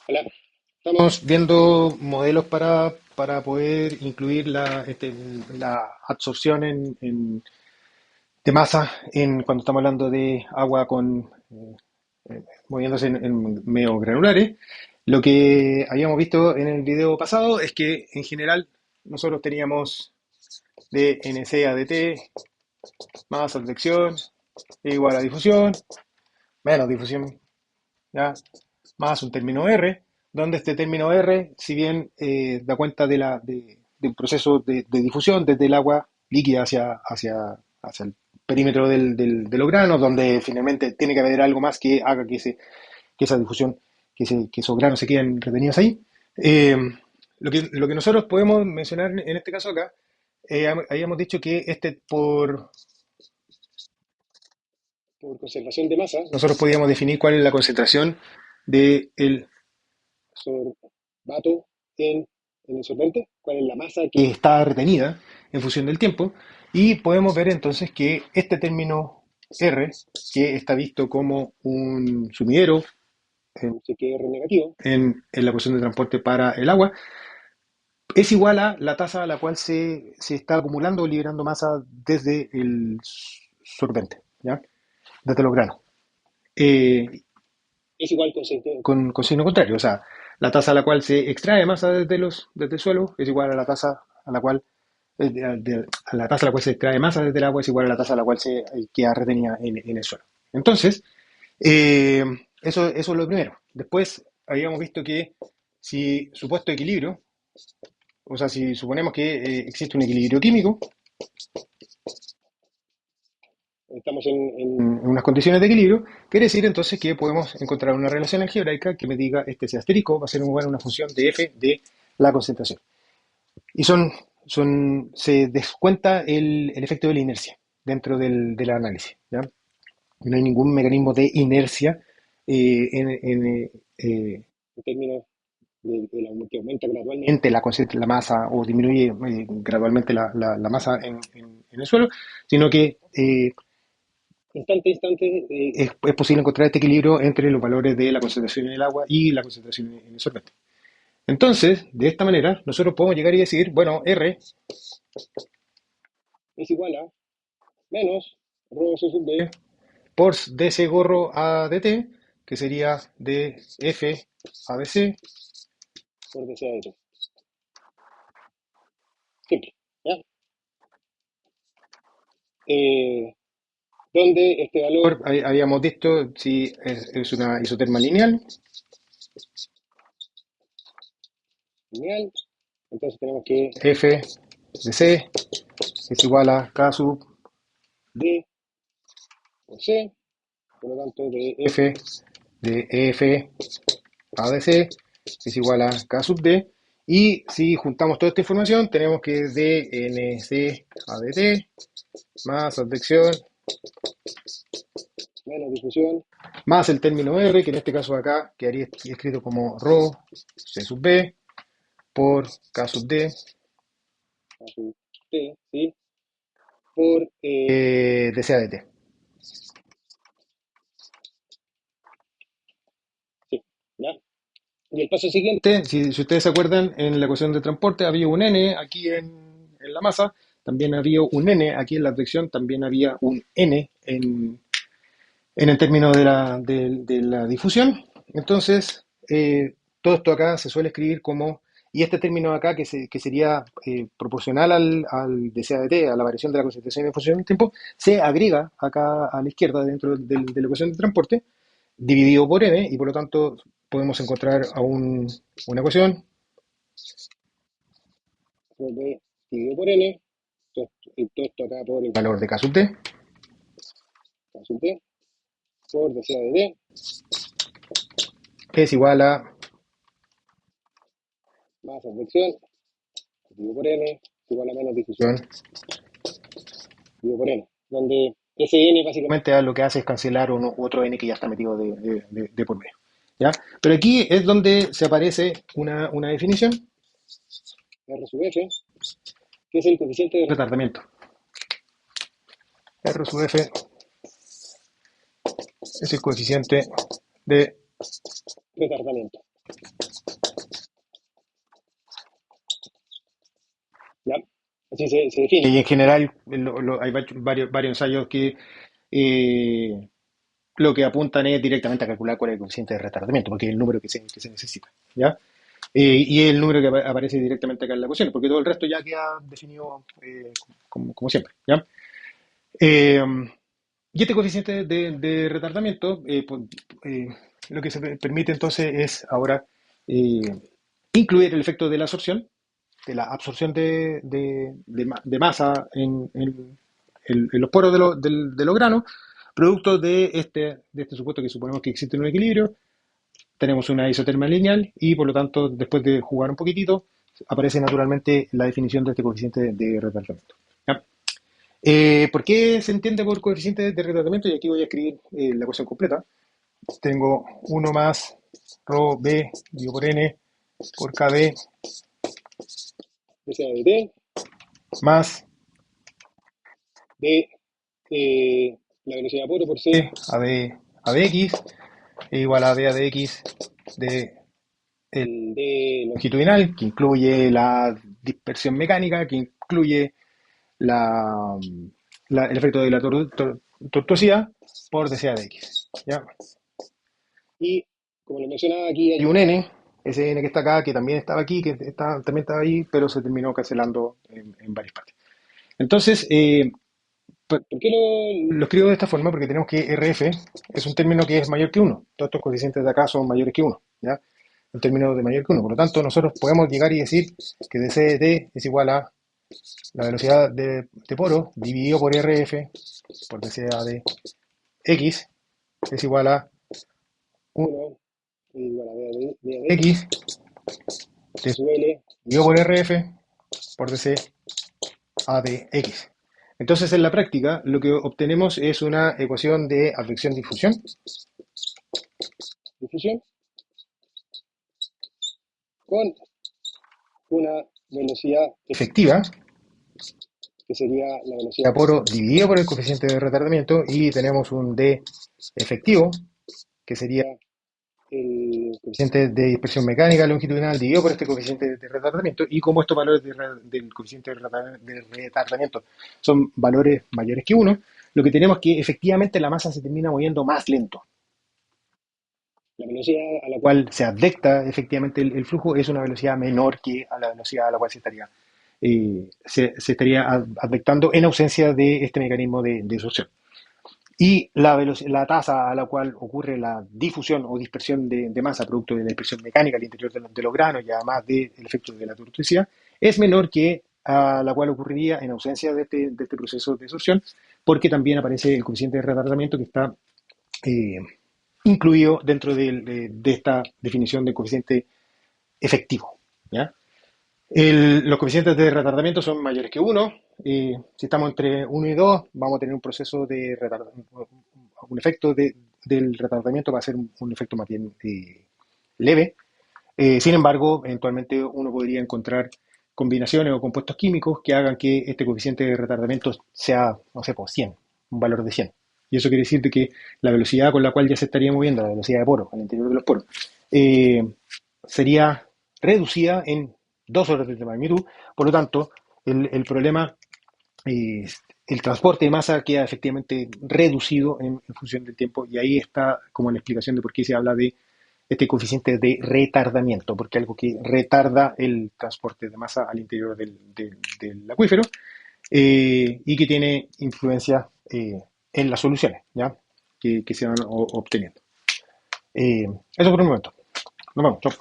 Hola. Estamos viendo modelos para poder incluir la absorción de masa cuando estamos hablando de agua moviéndose en medio granulares. Lo que habíamos visto en el video pasado es que en general nosotros teníamos de NC a DT más advección igual a difusión menos difusión, ¿ya? Más un término R, donde este término R, si bien da cuenta de un proceso de difusión desde el agua líquida hacia el perímetro de los granos, donde finalmente tiene que haber algo más que haga que esa difusión, que esos granos se queden retenidos ahí. Eh, lo que nosotros podemos mencionar en este caso acá, habíamos dicho que por conservación de masa, nosotros podíamos definir cuál es la concentración del sorbato en el solvente, cuál es la masa que está retenida en función del tiempo, y podemos ver entonces que este término R, que está visto como un sumidero R negativo en la ecuación de transporte para el agua, es igual a la tasa a la cual se está acumulando o liberando masa desde el solvente, ¿ya? Desde los granos. Eh, es igual con signo contrario. O sea, la tasa a la cual se extrae masa desde el suelo es igual a la tasa a la cual, a la tasa a la cual se extrae masa desde el agua es igual a la tasa a la cual se queda retenida en el suelo. Entonces, eh, eso es lo primero. Después habíamos visto que si supuesto equilibrio, o sea, si suponemos que existe un equilibrio químico, estamos en unas condiciones de equilibrio, quiere decir entonces que podemos encontrar una relación algebraica que me diga este C asterisco va a ser igual a una función de f de la concentración. Y se descuenta el efecto de la inercia dentro del análisis, ¿ya? No hay ningún mecanismo de inercia en términos que aumenta gradualmente la masa o disminuye gradualmente la masa en el suelo, sino que instante a instante es posible encontrar este equilibrio entre los valores de la concentración en el agua y la concentración en el solvente. Entonces, de esta manera, nosotros podemos llegar y decir, bueno, R es igual a menos rho C sub D por dc gorro a dt, que sería df a dc por dc a dt. Simple, ¿ya? Eh, donde este valor, habíamos visto si es una isoterma lineal, entonces tenemos que f de c es igual a k sub d por c, por lo tanto de f de ef a de c es igual a k sub d, y si juntamos toda esta información tenemos que dnc a dt más advección menos difusión más el término r, que en este caso acá quedaría escrito como rho c sub b por k sub d, k sub t, ¿sí? Por dc a dt. Sí, ¿ya? Y el paso siguiente, si ustedes se acuerdan, en la ecuación de transporte había un n aquí en la masa, también había un n aquí en la advección, también había un n en el término de la difusión. Entonces, todo esto acá se suele escribir como, y este término acá que sería proporcional al dCAdt, a la variación de la concentración en función del tiempo, se agrega acá a la izquierda dentro de la ecuación de transporte, dividido por n, y por lo tanto podemos encontrar una ecuación de dividido por n, todo esto acá por el valor de k sub d, por dCAdt, es igual a más advección dividido por n es igual a menos difusión dividido por n, donde ese n básicamente lo que hace es cancelar otro n que ya está metido de por medio, ¿ya? Pero aquí es donde se aparece una definición, R sub f, que es el coeficiente de retardamiento. R sub f es el coeficiente de retardamiento. ¿Ya? Así se define. Y en general hay varios ensayos que eh, lo que apuntan es directamente a calcular cuál es el coeficiente de retardamiento, porque es el número que se necesita. ¿Ya? Y es el número que aparece directamente acá en la ecuación, porque todo el resto ya queda definido como siempre. ¿Ya? Eh, y este coeficiente de retardamiento, lo que se permite entonces es ahora eh, incluir el efecto de la absorción, de la absorción de masa en los poros de los granos, producto de este supuesto que suponemos que existe un equilibrio. Tenemos una isoterma lineal y por lo tanto, después de jugar un poquitito, aparece naturalmente la definición de este coeficiente de retardamiento. ¿Ya? ¿Por qué se entiende por coeficiente de retardamiento? Y aquí voy a escribir la ecuación completa. Tengo 1 más rho b dividido por n por kb de C de t más de la velocidad de poro por c a de x es igual a b a de x de el d longitudinal, que incluye la dispersión mecánica, que incluye la, el efecto de la tortuosidad por dca de x. ¿Ya? Y como les mencionaba, aquí hay un n, ese n que está acá, que también estaba aquí, también estaba ahí, pero se terminó cancelando en varias partes. Entonces, ¿por qué lo escribo de esta forma? Porque tenemos que RF es un término que es mayor que 1. Todos estos coeficientes de acá son mayores que 1. ¿Ya? Un término de mayor que 1. Por lo tanto, nosotros podemos llegar y decir que dc de t es igual a la velocidad de poro dividido por RF por dca de x es igual a 1 igual a d de x T sub L dividido por RF por dca de x. Entonces, en la práctica, lo que obtenemos es una ecuación de advección-difusión. Difusión con una velocidad efectiva, que sería la velocidad poro dividido por el coeficiente de retardamiento, y tenemos un d efectivo, que sería el coeficiente de dispersión mecánica longitudinal dividido por este coeficiente de retardamiento, y como estos valores del coeficiente de retardamiento son valores mayores que 1, lo que tenemos es que efectivamente la masa se termina moviendo más lento. La velocidad a la cual se advecta efectivamente el flujo es una velocidad menor que a la velocidad a la cual se estaría advectando en ausencia de este mecanismo de absorción. Y la tasa a la cual ocurre la difusión o dispersión de masa producto de la dispersión mecánica al interior de los granos y además del efecto de la tortuosidad es menor que a la cual ocurriría en ausencia de este proceso de absorción, porque también aparece el coeficiente de retardamiento que está eh, incluido dentro de esta definición de coeficiente efectivo. ¿Ya? Los coeficientes de retardamiento son mayores que 1. Si estamos entre 1 y 2, vamos a tener un proceso de retardamiento, un efecto del retardamiento va a ser un efecto más bien leve. Sin embargo, eventualmente uno podría encontrar combinaciones o compuestos químicos que hagan que este coeficiente de retardamiento sea, no sé, por 100, un valor de 100. Y eso quiere decir que la velocidad con la cual ya se estaría moviendo, la velocidad de poro al interior de los poros, eh, sería reducida en 2 órdenes de magnitud. Por lo tanto, el problema, eh, el transporte de masa queda efectivamente reducido en función del tiempo, y ahí está como la explicación de por qué se habla de este coeficiente de retardamiento, porque algo que retarda el transporte de masa al interior del acuífero, y que tiene influencia en las soluciones, ¿ya? Que se van obteniendo. Eso por un momento. Nos vemos. Chao.